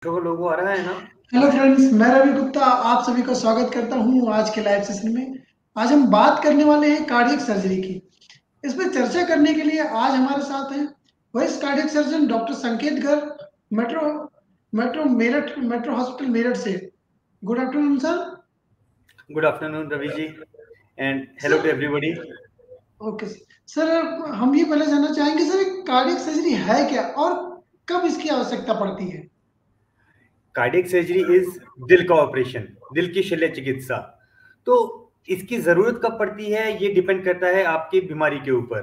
तो लोगो आ रहा है ना। हेलो फ्रेंड्स, मैं रवि गुप्ता आप सभी का स्वागत करता हूं आज के लाइव सेशन में। आज हम बात करने वाले हैं कार्डियक सर्जरी की। इस पर चर्चा करने के लिए आज हमारे साथ हैं वरिष्ठ cardiac surgeon doctor Sanket Garg, metro metro hospital Meerut से। Good afternoon sir. Good afternoon Ravi ji and hello to sir, everybody. Okay sir. हम ये पहले जानना चाहेंगे सर, कार्डियक सर्जरी है क्या और कब इसकी आवश्यकता पड़ती है? कार्डियक सर्जरी इज दिल का ऑपरेशन, दिल की शल्य चिकित्सा। तो इसकी जरूरत कब पड़ती है ये डिपेंड करता है आपकी बीमारी के ऊपर।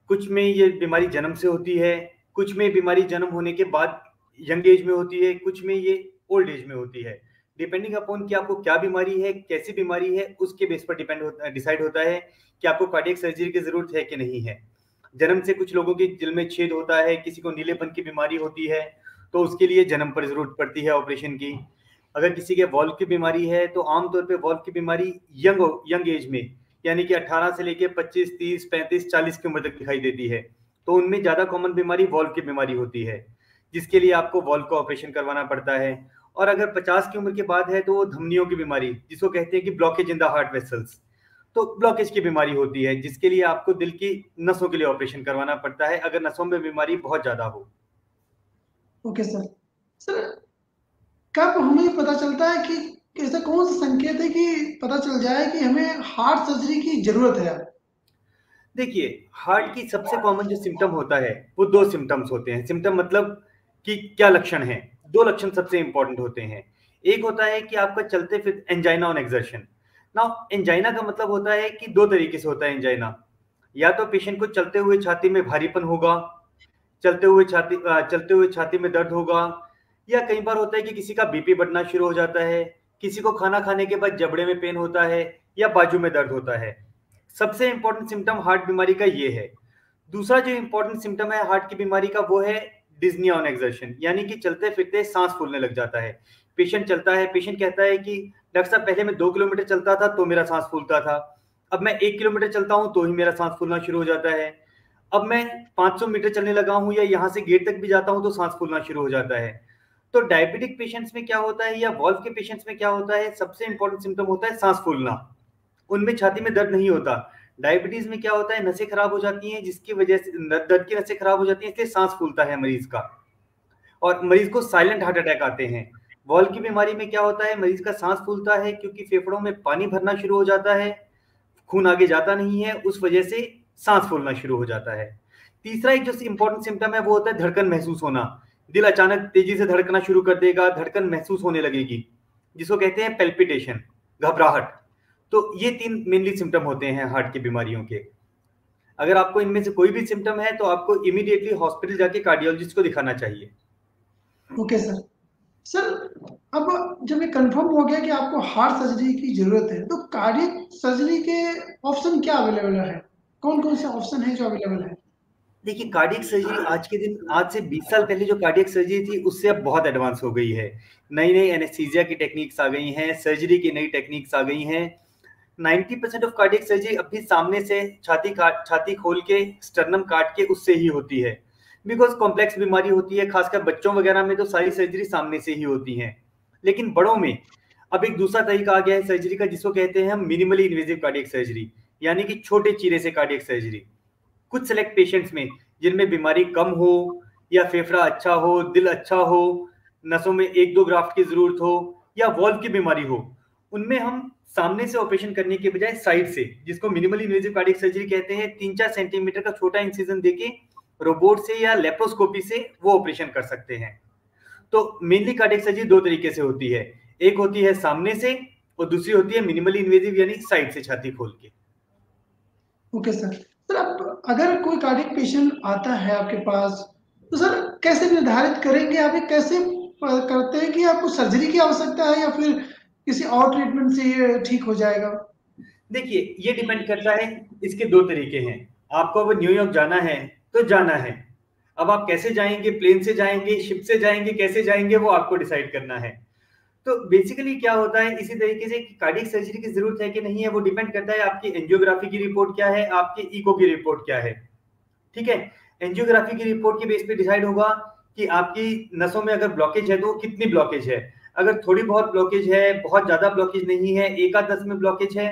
कुछ में ये बीमारी जन्म से होती है, कुछ में बीमारी जन्म होने के बाद यंग एज में होती है, कुछ में ये ओल्ड एज में होती है। डिपेंडिंग अपॉन कि आपको क्या बीमारी है, कैसी बीमारी है, उसके बेस पर डिसाइड होता है कि आपको कार्डियक सर्जरी की जरूरत है कि नहीं है। जन्म से कुछ लोगों के दिल में छेद होता है, किसी को नीलेपन की बीमारी होती है, तो उसके लिए जन्म पर जरूरत पड़ती है ऑपरेशन की। अगर किसी के वॉल्व की बीमारी है तो आमतौर पे वॉल्व की बीमारी यंग यंग एज में, यानी कि 18 से लेकर 25, 30, 35, 40 की उम्र तक दिखाई देती है। तो उनमें ज्यादा कॉमन बीमारी वॉल्व की बीमारी होती है, जिसके लिए आपको वॉल्व का ऑपरेशन करवाना पड़ता है। और अगर 50 की उम्र के बाद है तो वो धमनियों की बीमारी, जिसको कहते हैं कि blockage in the heart vessels, तो ब्लॉकेज की बीमारी होती है, जिसके लिए आपको दिल की नसों के लिए ऑपरेशन करवाना पड़ता है अगर नसों में बीमारी बहुत ज्यादा हो। Okay sir. सर, कब हमें पता चलता है कि ऐसा कौन सा संकेत है कि पता चल जाए कि हमें हार्ट सर्जरी की जरूरत है? देखिए, हार्ट की सबसे कॉमन जो सिम्टम होता है वो दो सिम्टम्स होते हैं। सिम्टम मतलब कि क्या लक्षण है। दो लक्षण सबसे इंपॉर्टेंट होते हैं। एक होता है कि आपका चलते फिर angina on exertion. Now angina का मतलब होता है कि दो तरीके से होता है एंजाइना। या तो पेशेंट को चलते हुए छाती में भारीपन होगा, चलते हुए छाती में दर्द होगा, या कई बार होता है कि किसी का बीपी बढ़ना शुरू हो जाता है, किसी को खाना खाने के बाद जबड़े में पेन होता है, या बाजू में दर्द होता है। सबसे इंपॉर्टेंट सिम्टम हार्ट बीमारी का ये है। दूसरा जो इंपॉर्टेंट सिम्टम है हार्ट की बीमारी का वो है डिज्नी ऑन एक्सर्शन, यानी कि चलते फिरते सांस फूलने लग जाता है। पेशेंट चलता है, पेशेंट कहता है कि डॉक्टर साहब पहले मैं 2 किलोमीटर चलता था तो मेरा सांस फूलता था, अब मैं 1 किलोमीटर चलता हूं तो ही मेरा सांस फूलना शुरू हो जाता है, अब मैं 500 मीटर चलने लगा हूं या यहाँ से गेट तक भी जाता हूं तो सांस फूलना शुरू हो जाता है। तो डायबिटिक पेशेंट्स में क्या होता है या वॉल्व के पेशेंट्स में क्या होता है, सबसे इंपॉर्टेंट सिम्टम होता है सांस फूलना। उनमें छाती में दर्द नहीं होता। डायबिटीज में क्या होता है, नसें खराब हो जाती हैं, जिसकी वजह से दर्द की नसें खराब हो जाती हैं, इसलिए सांस फूलता है मरीज का, और मरीज को साइलेंट हार्ट अटैक आते हैं। वॉल्व की बीमारी में क्या होता है, मरीज का सांस फूलता है क्योंकि फेफड़ों में पानी भरना शुरू हो जाता है, खून आगे जाता नहीं है, उस वजह से सांस फूलना शुरू हो जाता है। तीसरा एक जो इंपॉर्टेंट सिम्टम है वो होता है धड़कन महसूस होना। दिल अचानक तेजी से धड़कना शुरू कर देगा, धड़कन महसूस होने लगेगी, जिसको कहते हैं पेल्पिटेशन, घबराहट। तो ये तीन मेनली सिम्टम होते हैं हार्ट की बीमारियों के। अगर आपको इनमें से कोई भी सिम्टम है तो आपको इमीडिएटली हॉस्पिटल जाके कार्डियोलॉजिस्ट को दिखाना चाहिए। Okay sir. सर, अब जब ये कंफर्म हो गया कि आपको हार्ट सर्जरी की जरूरत है, तो कार्डियक सर्जरी के ऑप्शन क्या अवेलेबल है? कौन कौन से ऑप्शन है जो अवेलेबल है? देखिए, कार्डियक सर्जरी आज के दिन, आज से 20 साल पहले जो कार्डियक सर्जरी थी उससे अब बहुत एडवांस हो गई है। नई नई एनेस्थीसिया की टेक्निक्स आ गई हैं, सर्जरी की नई टेक्निक्स आ गई हैं। 90% ऑफ कार्डियक सर्जरी अब भी सामने से छाती खोल के स्टर्नम काट के उससे ही होती है, बिकॉज कॉम्प्लेक्स बीमारी होती है, खासकर बच्चों वगैरह में तो सारी सर्जरी सामने से ही होती हैं। लेकिन बड़ों में अब एक दूसरा तरीका आ गया है सर्जरी का, जिसको कहते हैं हम मिनिमली इन्वेजिव कार्डियक सर्जरी, यानी कि छोटे चीरे से कार्डियक सर्जरी। कुछ सेलेक्ट पेशेंट्स में जिनमें बीमारी कम हो, या फेफड़ा अच्छा हो, दिल अच्छा हो, नसों में एक दो ग्राफ्ट की जरूरत हो, या वॉल्व की बीमारी हो, उनमें हम सामने से ऑपरेशन करने के बजाय साइड से, जिसको मिनिमल इन्वेजिव कार्डियक सर्जरी कहते हैं, 3-4 सेंटीमीटर का छोटा इंसिजन देके रोबोट से या लेप्रोस्कोपी से वो ऑपरेशन कर सकते हैं। तो मेनली कार्डियक सर्जरी दो तरीके से होती है, एक होती है सामने से और दूसरी होती है मिनिमली इन्वेजिव यानी साइड से छाती खोल के। Okay sir. सर, अब अगर कोई कार्डियक पेशेंट आता है आपके पास, तो सर कैसे निर्धारित करेंगे, आप ये कैसे करते हैं कि आपको सर्जरी की आवश्यकता है या फिर किसी और ट्रीटमेंट से ये ठीक हो जाएगा? देखिए, ये डिपेंड करता है, इसके दो तरीके हैं। आपको अब न्यूयॉर्क जाना है तो जाना है, अब आप कैसे जाएंगे, प्लेन से जाएंगे, शिप से जाएंगे, कैसे जाएंगे, वो आपको डिसाइड करना है। तो बेसिकली क्या होता है, इसी तरीके से कार्डियक सर्जरी की जरूरत है कि नहीं है वो डिपेंड करता है आपकी एंजियोग्राफी की रिपोर्ट क्या है, आपकी इको की रिपोर्ट क्या है। ठीक है, एंजियोग्राफी की रिपोर्ट के बेस पे डिसाइड होगा कि आपकी नसों में अगर ब्लॉकेज है तो कितनी ब्लॉकेज है। अगर थोड़ी बहुत ब्लॉकेज है, बहुत ज्यादा ब्लॉकेज नहीं है, 1-10 में ब्लॉकेज है,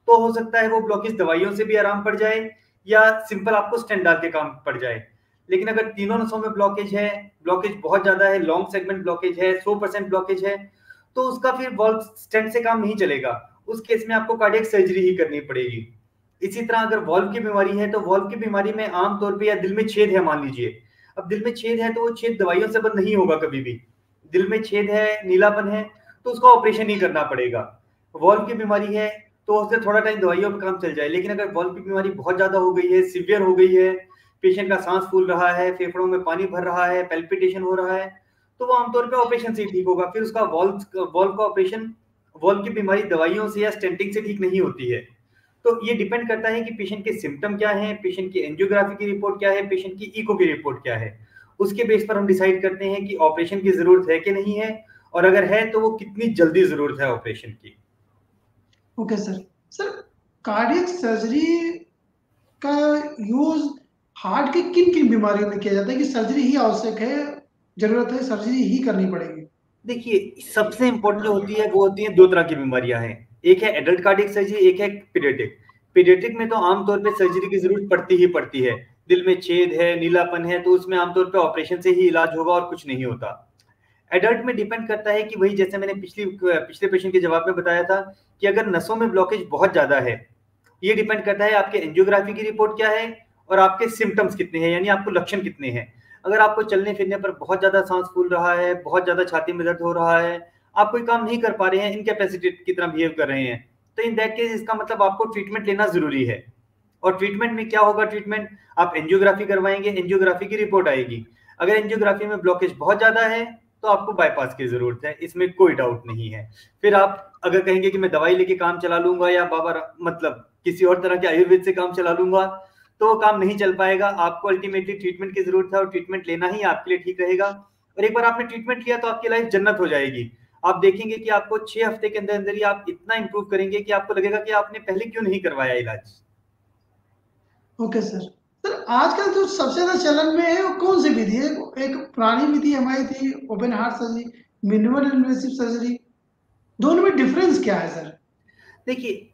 तो हो सकता है वो ब्लॉकेज दवाइयों से भी आराम पड़ जाए या सिंपल आपको स्टेंट डाल के काम पड़ जाए। लेकिन अगर तीनों नसों में ब्लॉकेज है, ब्लॉकेज बहुत ज्यादा है, लॉन्ग सेगमेंट ब्लॉकेज है, 100% ब्लॉकेज है, तो उसका फिर वॉल्व स्टेंट से काम नहीं चलेगा। उस केस में आपको कार्डियक सर्जरी ही करनी पड़ेगी। इसी तरह अगर वॉल्व की बीमारी है, तो वॉल्व की बीमारी में आमतौर पे, या दिल में छेद है मान लीजिए, अब दिल में छेद है तो वो छेद दवाइयों से बंद नहीं होगा कभी भी। दिल में छेद है, नीलापन है, तो उसका ऑपरेशन ही करना पड़ेगा। वॉल्व की बीमारी है तो उससे थोड़ा टाइम दवाइयों पर काम चल जाए। लेकिन अगर वॉल्व की बीमारी बहुत ज्यादा हो गई है, सीवियर हो गई है, पेशेंट का सांस फूल रहा है, फेफड़ों में पानी भर रहा है, पेल्पिटेशन हो रहा है, तो वो आमतौर पर ऑपरेशन से ही ठीक होगा। फिर उसका वॉल्व का ऑपरेशन, वॉल्व की बीमारी दवाइयों से या स्टेंटिंग से ठीक नहीं होती है। तो ये डिपेंड करता है कि पेशेंट के सिम्टम क्या है, पेशेंट की एंजियोग्राफी की रिपोर्ट क्या है, पेशेंट की इको की रिपोर्ट क्या है। उसके बेस पर हम डिसाइड करते हैं कि ऑपरेशन की जरूरत है कि नहीं है, और अगर है तो वो कितनी जल्दी जरूरत है ऑपरेशन की। Okay sir. Sir, cardiac surgery का यूज हार्ट की किन किन बीमारियों में किया जाता है कि सर्जरी ही आवश्यक है, जरूरत है, सर्जरी ही करनी पड़ेगी? देखिए, सबसे इंपॉर्टेंट जो होती है वो होती है, दो तरह की बीमारियां हैं। एक है एडल्ट कार्डियक सर्जरी, एक है पीडियाट्रिक। पीडियाट्रिक में तो आमतौर पे सर्जरी की जरूरत पड़ती ही पड़ती है। दिल में छेद है, नीलापन है, तो उसमें आमतौर पे ऑपरेशन से ही इलाज होगा और कुछ नहीं होता। एडल्ट में डिपेंड करता है कि वही जैसे मैंने पिछले पेशेंट के जवाब में बताया था कि अगर नसों में ब्लॉकेज बहुत ज्यादा है, ये डिपेंड करता है आपके एंजियोग्राफी की रिपोर्ट क्या है और आपके सिम्टम्स कितने हैं, यानी आपको लक्षण कितने हैं। अगर आपको चलने फिरने पर बहुत ज्यादा सांस फूल रहा है, बहुत ज्यादा छाती में दर्द हो रहा है, आप कोई काम नहीं कर पा रहे हैं, इनकैपेसिटी की तरह बिहेव कर रहे हैं, तो इन दैट केस इसका मतलब आपको ट्रीटमेंट लेना जरूरी है। और ट्रीटमेंट में क्या होगा, ट्रीटमेंट आप एंजियोग्राफी करवाएंगे, एंजियोग्राफी की रिपोर्ट आएगी। अगर एंजियोग्राफी में ब्लॉकेज बहुत ज्यादा है तो आपको बाईपास की जरूरत है, इसमें कोई डाउट नहीं है। फिर आप अगर कहेंगे कि मैं दवाई लेके काम चला लूंगा या बाबा मतलब किसी और तरह के आयुर्वेद से काम चला लूंगा, तो वो काम नहीं चल पाएगा। आपको अल्टीमेटली ट्रीटमेंट की जरूरत है और ट्रीटमेंट लेना ही आपके लिए ठीक रहेगा। और एक बार आपने ट्रीटमेंट लिया तो आपकी लाइफ जन्नत हो जाएगी। आप देखेंगे कि आपको 6 हफ्ते के अंदर अंदर ही आप इतना इंप्रूव करेंगे कि आपको लगेगा कि आपने पहले क्यों नहीं करवाया इलाज। Okay sir. सर, आजकल जो सबसे ज्यादा चलन में है वो कौन सी विधि है? एक पुरानी विधि हमारी थी open heart surgery, minimal invasive surgery, दोनों में डिफरेंस क्या है सर? देखिए,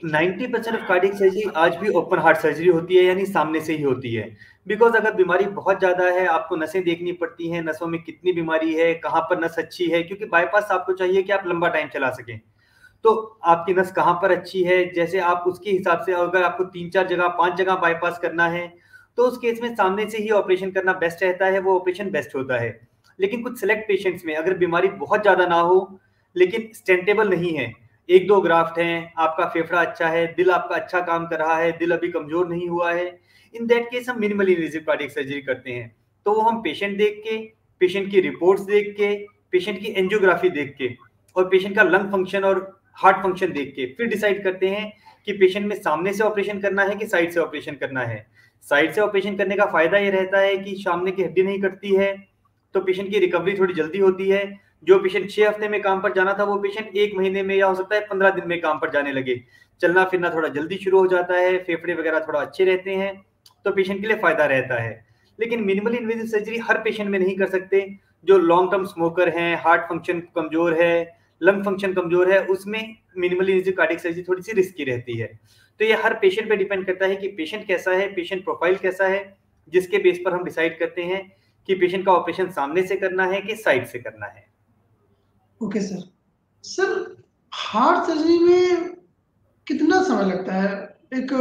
90% ऑफ कार्डियक सर्जरी आज भी ओपन हार्ट सर्जरी होती है, यानी सामने से ही होती है। बिकॉज अगर बीमारी बहुत ज्यादा है, आपको नसें देखनी पड़ती हैं, नसों में कितनी बीमारी है, कहाँ पर नस अच्छी है, क्योंकि बाईपास आपको चाहिए कि आप लंबा टाइम चला सकें। तो आपकी नस कहाँ पर अच्छी है, जैसे आप उसके हिसाब से, अगर आपको 3-4 जगह 5 जगह बाईपास करना है, तो उस केस में सामने से ही ऑपरेशन करना बेस्ट रहता है, वो ऑपरेशन बेस्ट होता है। लेकिन कुछ सिलेक्ट पेशेंट्स में अगर बीमारी बहुत ज्यादा ना हो लेकिन स्टेंटेबल नहीं है, 1-2 ग्राफ्ट हैं, आपका फेफड़ा अच्छा है, दिल आपका अच्छा काम कर रहा है, दिल अभी कमजोर नहीं हुआ है, इन दैट केस हम मिनिमली इन्वेसिव कार्डियक सर्जरी करते हैं। तो वो हम पेशेंट देख के, पेशेंट की रिपोर्ट्स देख के, पेशेंट की एंजियोग्राफी देख के और पेशेंट का लंग फंक्शन और हार्ट फंक्शन देख के फिर डिसाइड करते हैं कि पेशेंट में सामने से ऑपरेशन करना है कि साइड से ऑपरेशन करना है। साइड से ऑपरेशन करने का फायदा ये रहता है कि सामने की हड्डी नहीं कटती है, तो पेशेंट की रिकवरी थोड़ी जल्दी होती है। जो पेशेंट 6 हफ्ते में काम पर जाना था, वो पेशेंट 1 महीने में या हो सकता है 15 दिन में काम पर जाने लगे। चलना फिरना थोड़ा जल्दी शुरू हो जाता है, फेफड़े वगैरह थोड़ा अच्छे रहते हैं, तो पेशेंट के लिए फायदा रहता है। लेकिन मिनिमल इन्वेसिव सर्जरी हर पेशेंट में नहीं कर सकते। जो लॉन्ग टर्म स्मोकर हैं, हार्ट फंक्शन कमजोर है, लंग फंक्शन कमजोर है, उसमें मिनिमल इन्वेसिव कार्डियक सर्जरी थोड़ी सी रिस्की रहती है। तो ये हर पेशेंट पे डिपेंड करता है कि पेशेंट कैसा है, पेशेंट प्रोफाइल कैसा है, जिसके बेस पर हम डिसाइड करते हैं कि पेशेंट का ऑपरेशन सामने से करना है कि साइड से करना है। Okay sir. Sir, heart surgery में कितना समय लगता है? एक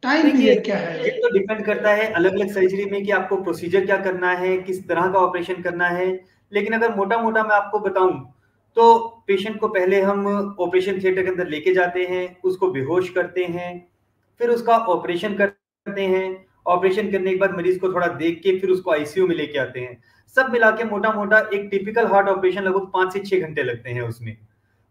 टाइम देखिए, पीरियड क्या है? ये तो डिपेंड करता है अलग अलग सर्जरी में कि आपको प्रोसीजर क्या करना है, किस तरह का ऑपरेशन करना है। लेकिन अगर मोटा मोटा मैं आपको बताऊं, तो पेशेंट को पहले हम ऑपरेशन थिएटर के अंदर लेके जाते हैं, उसको बेहोश करते हैं, फिर उसका ऑपरेशन करते हैं। ऑपरेशन करने के बाद मरीज को थोड़ा देख के फिर उसको आईसीयू में लेके आते हैं। सब मिला के मोटा मोटा एक टिपिकल हार्ट ऑपरेशन लगभग 5 से 6 घंटे लगते हैं उसमें।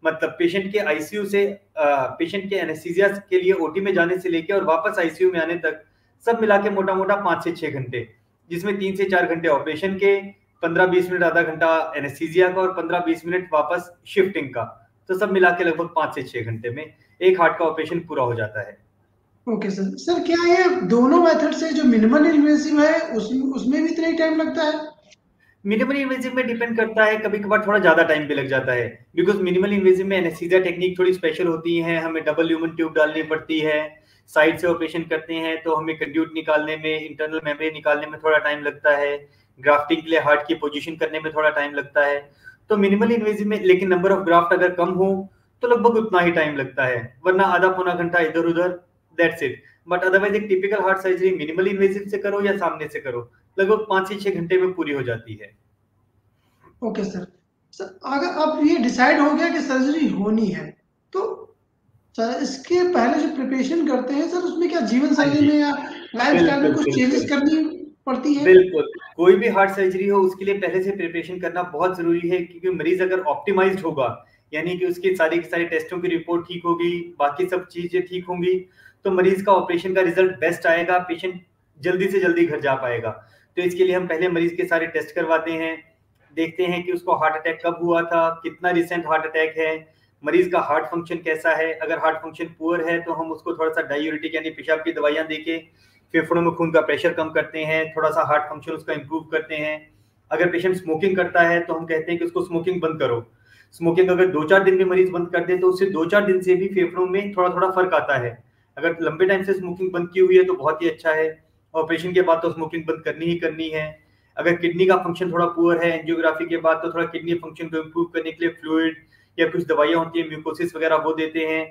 मतलब पेशेंट के आईसीयू से, पेशेंट के एनेस्थीसिया के लिए ओटी में जाने से लेके और वापस आईसीयू में आने तक सब मिला के मोटा मोटा 5 से 6 घंटे, जिसमें 3 से 4 घंटे ऑपरेशन के, 15-20 मिनट आधा घंटा एनेस्थीसिया का और 15-20 मिनट वापस शिफ्टिंग का। तो सब मिला के लगभग 5 से 6 घंटे में एक हार्ट का ऑपरेशन पूरा हो जाता है। Okay sir. सर, क्या ये दोनों मेथड से जो मिनिमल इन्वेसिव है उसमें भी इतना ही टाइम लगता है? मिनिमल इन्वेजिव में डिपेंड करता है, कभी कभार थोड़ा ज्यादा टाइम भी लग जाता है, बिकॉज मिनिमल इन्वेजिव में एनेस्थीसिया टेक्निक थोड़ी स्पेशल होती है, हमें डबल ल्यूमन ट्यूब डालनी पड़ती है, साइड से ऑपरेशन करते हैं तो हमें कंड्यूट निकालने में, इंटरनल मेमोरी निकालने में थोड़ा टाइम लगता है, ग्राफ्टिंग के लिए हार्ट की पोजीशन करने में थोड़ा टाइम लगता है। तो मिनिमल इन्वेजिव में लेकिन नंबर ऑफ ग्राफ्ट अगर कम हो तो लगभग उतना ही टाइम लगता है, वरना आधा पौना घंटा इधर उधर, दैट्स इट। बट अदरवाइज एक typical heart surgery minimal invasive से करो या सामने से करो, लगभग 5 से 6 घंटे में पूरी हो जाती है। Okay sir. सर अगर अब ये डिसाइड हो गया कि सर्जरी होनी है, तो सर इसके पहले जो प्रिपरेशन करते हैं सर, उसमें क्या जीवन हाँ शैली जी, में या लाइफस्टाइल में बिल्कुल कुछ चेंजेस बिल्कुल करनी पड़ती है? बिल्कुल। कोई भी हार्ट सर्जरी हो उसके लिए पहले से प्रिपरेशन करना बहुत जरूरी है, क्योंकि मरीज अगर ऑप्टिमाइज्ड होगा, यानी कि उसके सारी की सारी टेस्टों की रिपोर्ट ठीक होगी, बाकी सब चीजें ठीक होंगी, तो मरीज का ऑपरेशन का रिजल्ट बेस्ट आएगा, पेशेंट जल्दी से जल्दी घर जा पाएगा। तो इसके लिए हम पहले मरीज के सारे टेस्ट करवाते हैं, देखते हैं कि उसको हार्ट अटैक कब हुआ था, कितना रिसेंट हार्ट अटैक है, मरीज का हार्ट फंक्शन कैसा है। अगर हार्ट फंक्शन पुअर है तो हम उसको थोड़ा सा डायूरेटिक यानी पेशाब की दवाइयां देके फेफड़ों में खून का प्रेशर कम करते हैं, थोड़ा सा हार्ट फंक्शन उसका इंप्रूव करते हैं। अगर पेशेंट स्मोकिंग करता है तो हम कहते हैं कि उसको स्मोकिंग बंद करो। स्मोकिंग अगर 2-4 दिन में मरीज बंद कर दे तो उससे 2-4 दिन से भी फेफड़ों में थोड़ा थोड़ा फर्क आता है। अगर लंबे टाइम से स्मोकिंग बंद की हुई है तो बहुत ही अच्छा है, ऑपरेशन के बाद तो स्मोकिंग बंद करनी ही करनी है। अगर किडनी का फंक्शन थोड़ा पुअर है एंजियोग्राफी के बाद, तो थोड़ा किडनी फंक्शन को इम्प्रूव करने के लिए फ्लूइड या कुछ दवाइयां होती है म्यूकोसिस वगैरह वो देते हैं।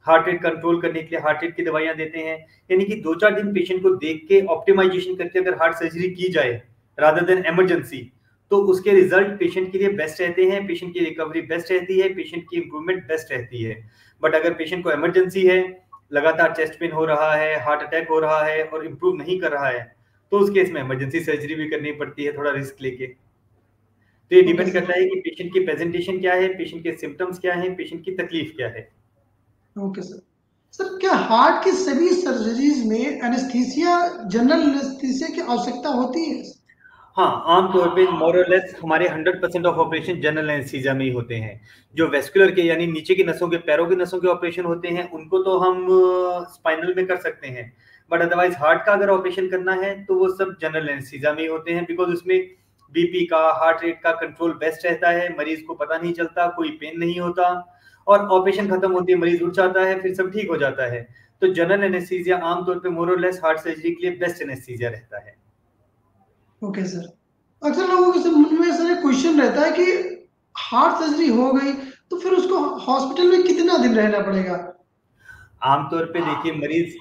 हार्ट रेट कंट्रोल करने के लिए हार्ट रेट की दवाइयां देते हैं। यानी कि 2-4 दिन पेशेंट को देख के ऑप्टिमाइजेशन करके अगर हार्ट सर्जरी की जाए रादर देन इमरजेंसी, तो उसके रिजल्ट पेशेंट के लिए बेस्ट रहते हैं, पेशेंट की रिकवरी बेस्ट रहती है, पेशेंट की इंप्रूवमेंट बेस्ट रहती है। बट अगर पेशेंट को इमरजेंसी है, लगातार चेस्ट पेन हो रहा है, हार्ट अटैक हो रहा है और इंप्रूव नहीं कर रहा है, तो उस केस में इमरजेंसी सर्जरी भी करनी पड़ती है थोड़ा रिस्क लेके। तो ये ओके डिपेंड सर। करता है कि पेशेंट की प्रेजेंटेशन क्या है, पेशेंट के सिम्टम्स क्या है, पेशेंट की तकलीफ क्या है। Okay sir. सर क्या हार्ट की सभी सर्जरीज में एनेस्थीसिया, जनरल एनेस्थीसिया की आवश्यकता होती है? हाँ, आमतौर पे मोर और लेस हमारे 100% ऑफ ऑपरेशन जनरल एनेस्थीसिया में ही होते हैं। जो वेस्कुलर के यानी नीचे की नसों के, पैरों की नसों के ऑपरेशन होते हैं उनको तो हम स्पाइनल में कर सकते हैं, बट अदरवाइज हार्ट का अगर ऑपरेशन करना है तो वो सब जनरल एनेस्थीसिया में ही होते हैं, बिकॉज उसमें बीपी का, हार्ट रेट का कंट्रोल बेस्ट रहता है, मरीज को पता नहीं चलता, कोई पेन नहीं होता, और ऑपरेशन खत्म होती है मरीज उठ जाता है, फिर सब ठीक हो जाता है। तो जनरल एनेस्थीसिया आमतौर पे मोर और लेस हार्ट सर्जरी के लिए बेस्ट एनेस्थीसिया रहता है। Okay sir. अक्सर लोगों के मन में सर एक क्वेश्चन रहता है कि हार्ट सर्जरी हो गई तो फिर उसको हॉस्पिटल में कितना दिन रहना पड़ेगा? आमतौर पे देखिए, मरीज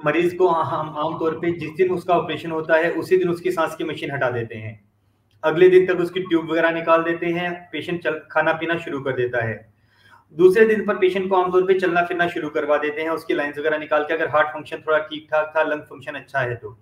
मरीज को हम आमतौर पे जिस दिन उसका ऑपरेशन होता है उसी दिन उसकी सांस की मशीन हटा देते हैं, अगले दिन तक उसकी ट्यूब वगैरह निकाल देते हैं, पेशेंट खाना पीना शुरू कर देता है। दूसरे दिन पर पेशेंट को आमतौर पे चलना फिरना शुरू करवा देते हैं, उसकी लाइंस वगैरह निकाल के, अगर हार्ट फंक्शन थोड़ा ठीक ठाक था, लंग फंक्शन अच्छा है तो।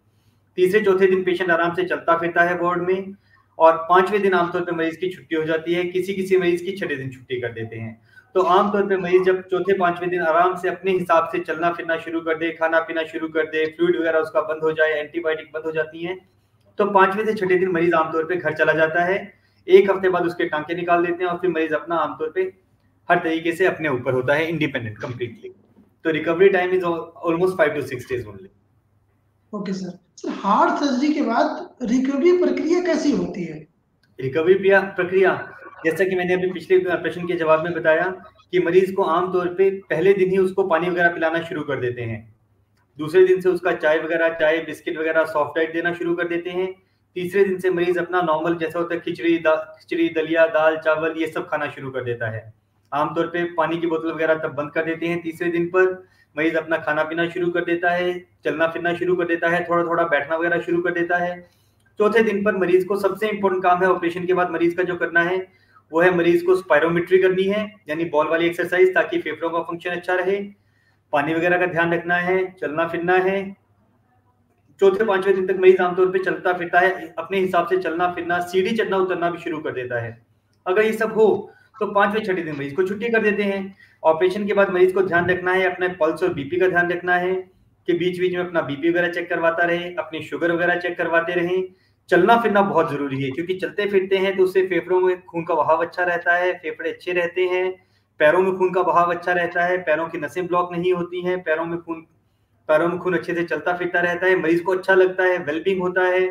तीसरे चौथे दिन पेशेंट आराम से चलता फिरता है वार्ड में, और 5वें दिन आमतौर पे मरीज की छुट्टी हो जाती है, किसी किसी मरीज की 6ठे दिन छुट्टी कर देते हैं। तो आमतौर पे मरीज जब चौथे 5वें दिन आराम से अपने हिसाब से चलना फिरना शुरू कर दे, खाना पीना शुरू कर दे, फ्लूइड वगैरह उसका बंद हो जाए, एंटीबायोटिक बंद हो जाती है, तो 5वें से 6ठे दिन मरीज आमतौर पे घर चला जाता है। 1 हफ्ते बाद उसके टांके निकाल देते हैं और फिर मरीज अपना आमतौर पे हर तरीके से अपने ऊपर होता है, इंडिपेंडेंट कंप्लीटली। तो recovery time is almost 5 to 6 days only. Okay sir. Sir heart surgery के बाद रिकवरी प्रक्रिया कैसी होती है? रिकवरी प्रक्रिया, जैसा कि मैंने अभी पिछले प्रश्न के जवाब में बताया कि मरीज को आमतौर पे पहले दिन ही उसको पानी वगैरह पिलाना शुरू कर देते हैं, दूसरे दिन से उसका चाय वगैरह, चाय बिस्किट वगैरह सॉफ्ट डाइट देना शुरू कर देते हैं, तीसरे दिन से मरीज अपना नॉर्मल जैसा होता है खिचड़ी दलिया दाल चावल ये सब खाना शुरू कर देता है। आमतौर पे पानी की बोतल वगैरह तब बंद कर देते हैं। तीसरे दिन पर मरीज अपना खाना पीना शुरू कर देता है, चलना फिरना शुरू कर देता है, थोड़ा थोड़ा बैठना वगैरह शुरू कर देता है। चौथे दिन पर मरीज को सबसे इंपॉर्टेंट काम है ऑपरेशन के बाद मरीज का जो करना है वो है मरीज को स्पायरोमेट्री करनी है, यानी बॉल वाली एक्सरसाइज, ताकि फेफड़ों का फंक्शन अच्छा रहे, पानी वगैरह का ध्यान रखना है, चलना फिरना है। चौथे 5वें दिन तक मरीज आमतौर पे चलता फिरता है, अपने हिसाब से चलना फिरना, सीढ़ी चढ़ना उतरना भी शुरू कर देता है। अगर ये सब हो तो 5वें 6ठे दिन मरीज को छुट्टी कर देते हैं। ऑपरेशन के बाद मरीज को ध्यान रखना है, अपने पल्स और बीपी का ध्यान रखना है कि बीच बीच में अपना बीपी वगैरह चेक करवाता रहे, अपनी शुगर वगैरह चेक करवाते रहें। चलना फिरना बहुत जरूरी है, क्योंकि चलते फिरते हैं तो उससे फेफड़ों में खून का बहाव अच्छा रहता है, फेफड़े अच्छे रहते हैं, पैरों में खून का बहाव अच्छा रहता है, पैरों की नसें ब्लॉक नहीं होती हैं, पैरों में खून अच्छे से चलता फिरता रहता है, मरीज को अच्छा लगता है, वेलबींग होता है,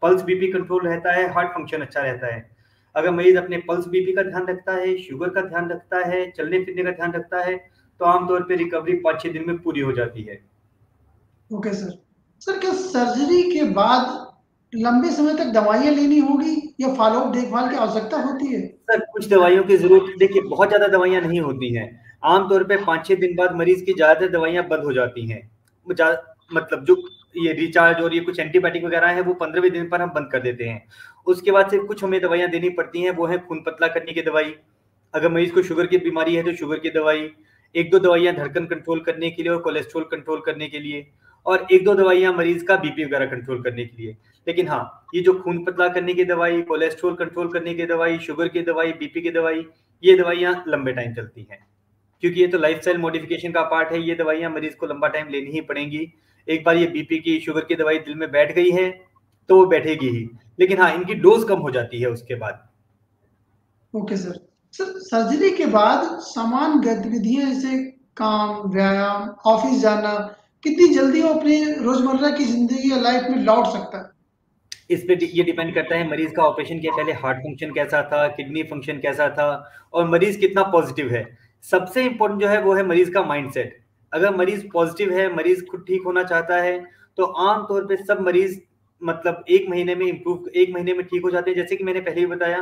पल्स बीपी कंट्रोल रहता है, हार्ट फंक्शन अच्छा रहता है। अगर मरीज अपने पल्स बीपी का ध्यान रखता है, शुगर का ध्यान रखता है, चलने फिरने का ध्यान रखता है, तो आमतौर पे रिकवरी 5-6 दिन में पूरी हो जाती है। Okay sir. सर क्या सर्जरी के बाद लंबे समय तक दवाइयाँ लेनी होगी या फ़ॉलो-अप देखभाल की आवश्यकता होती है? सर कुछ दवाइयों की ज़रूरत, देखिए बहुत ज़्यादा दवाइयाँ नहीं होती हैं। आमतौर पे 5-6 दिन बाद मरीज़ की ज़्यादातर दवाइयाँ बंद हो जाती हैं। जा मतलब जो ये रिचार्ज और ये कुछ एंटीबायोटिक वगैरह है वो 15वें दिन पर हम बंद कर देते हैं। उसके बाद सिर्फ कुछ हमें दवाइयाँ देनी पड़ती हैं, वो है खून पतला करने की दवाई। अगर मरीज़ को शुगर की बीमारी है तो शुगर की दवाई, 1-2 दवाइयाँ धड़कन कंट्रोल करने के लिए और कोलेस्ट्रॉल कंट्रोल करने के लिए, और 1-2 दवाइयाँ मरीज़ का बीपी वगैरह कंट्रोल करने के लिए। लेकिन हाँ, ये जो खून पतला करने की दवाई, कोलेस्ट्रॉल कंट्रोल करने की दवाई, शुगर की दवाई, बीपी की दवाई, ये दवाइयाँ लंबे टाइम चलती हैं। क्योंकि ये तो लाइफ़स्टाइल मॉडिफ़िकेशन का पार्ट है, ये दवाइयाँ मरीज़ को लंबा टाइम लेनी ही पड़ेंगी। एक बार ये बीपी की, शुगर की दवाई दिल में बैठ गई है, तो वो बैठेगी ही। लेकिन हाँ, इनकी डोज़ कम हो जाती है उसके बाद। Okay sir. सर सर्जरी के बाद सामान्य गतिविधियाँ जैसे काम, व्यायाम, ऑफ़िस जाना, कितनी जल्दी वो अपनी रोज़मर्रा की ज़िंदगी या लाइफ़ में लौट सकता है? इस पे ये डिपेंड करता है मरीज का ऑपरेशन के पहले हार्ट फंक्शन कैसा था, किडनी फंक्शन कैसा था, और मरीज कितना पॉजिटिव है। सबसे इंपॉर्टेंट जो है वो है मरीज का माइंडसेट। अगर मरीज पॉजिटिव है, मरीज खुद ठीक होना चाहता है, तो आमतौर पे सब मरीज मतलब 1 महीने में इम्प्रूव, 1 महीने में ठीक हो जाते हैं। जैसे कि मैंने पहले ही बताया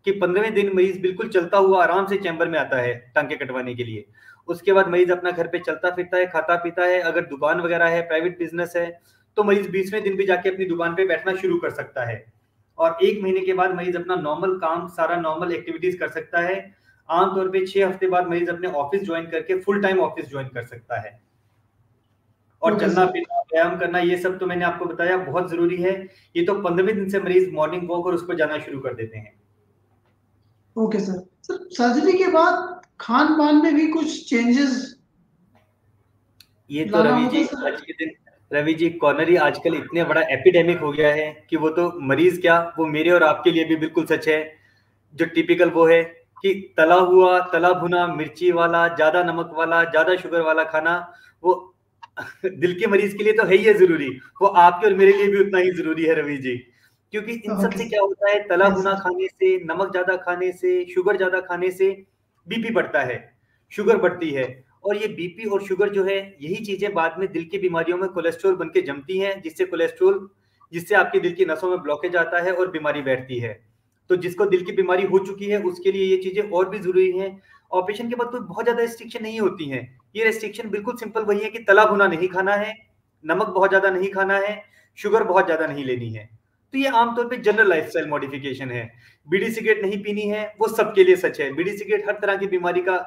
कि 15वें दिन मरीज बिल्कुल चलता हुआ आराम से चैम्बर में आता है टांके कटवाने के लिए। उसके बाद मरीज अपना घर पे चलता फिरता है, खाता पीता है। अगर दुकान वगैरह है, प्राइवेट बिजनेस है, तो मरीज 20वें दिन भी जाके अपनी दुकान पे बैठना शुरू कर सकता है। और 1 महीने के बाद मरीज अपना नॉर्मल काम, सारा नॉर्मल एक्टिविटीज कर सकता है। आमतौर पे 6 हफ्ते बाद मरीज अपने ऑफिस ज्वाइन करके फुल टाइम ऑफिस ज्वाइन कर सकता है। और ओके चलना सर। फिरना, व्यायाम करना, ये सब तो मैंने आपको बताया बहुत जरूरी है। ये तो 15वें दिन से मरीज मॉर्निंग वॉक और उस पर जाना शुरू कर देते हैं। Okay sir. सर सर्जरी के बाद खान-पान में भी कुछ चेंजेस ये तो लाना रवि होगा जी सर? आज के दिन, रवि जी कॉर्नरी आजकल इतने बड़ा एपिडेमिक हो गया है कि वो तो मरीज क्या, वो मेरे और आपके लिए भी बिल्कुल सच है। जो टिपिकल वो है कि तला हुआ, तला भुना, मिर्ची वाला, ज्यादा नमक वाला, ज्यादा शुगर वाला खाना, वो दिल के मरीज के लिए तो है ही है जरूरी, वो आपके और मेरे लिए भी उतना ही जरूरी है रवि जी। क्योंकि इन सब ओके से सर। क्या होता है, तला यस भुना सर। खाने से, नमक ज्यादा खाने से, शुगर ज्यादा खाने से बीपी बढ़ता है, शुगर बढ़ती है। और ये बीपी और शुगर जो है, यही चीजें बाद में दिल की बीमारियों में कोलेस्ट्रॉल बन के जमती हैं, जिससे कोलेस्ट्रॉल, जिससे आपकी दिल की नसों में ब्लॉकेज आता है और बीमारी बैठती है। तो जिसको दिल की बीमारी हो चुकी है उसके लिए ये चीजें और भी जरूरी हैं। ऑपरेशन के बाद कोई बहुत ज्यादा रिस्ट्रिक्शन नहीं होती है। ये रिस्ट्रिक्शन बिल्कुल सिंपल वही है कि तला भुना नहीं खाना है, नमक बहुत ज्यादा नहीं खाना है, शुगर बहुत ज्यादा नहीं लेनी है। तो ये आमतौर पे जनरल लाइफस्टाइल मॉडिफिकेशन है। बीड़ी सिगरेट नहीं पीनी है, वो सबके लिए सच है। बीड़ी सिगरेट हर तरह की बीमारी का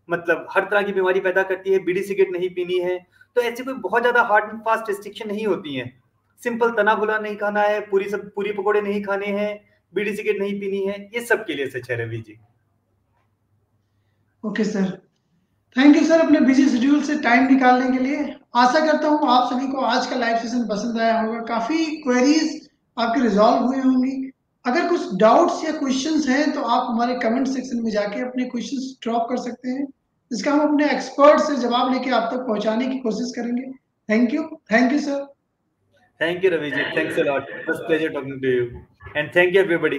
मतलब हर तरह की बीमारी पैदा करती है, बीड़ी सिगरेट नहीं पीनी है। तो ऐसी कोई बहुत ज्यादा हार्ड एंड फास्ट रिस्ट्रिक्शन नहीं होती है। सिंपल तना भुना नहीं खाना है, पूरी पकोड़े नहीं खाने हैं, बीड़ी सिगरेट नहीं पीनी है, ये सबके लिए सच है Ravi ji. Okay sir. Thank you sir अपने बिजी शेड्यूल से टाइम निकालने के लिए। आशा करता हूँ आप सभी को आज का लाइव सेशन पसंद आया होगा। काफ़ी क्वेरीज आपके रिजॉल्व हुई होंगी। अगर कुछ डाउट्स या क्वेश्चंस हैं तो आप हमारे कमेंट सेक्शन में जाके अपने क्वेश्चंस ड्रॉप कर सकते हैं, जिसका हम अपने एक्सपर्ट से जवाब लेके आप तक पहुंचाने की कोशिश करेंगे। Thank you sir. Thank you Ravi ji, thanks a lot, बस pleasure talking to you, and thank you everybody.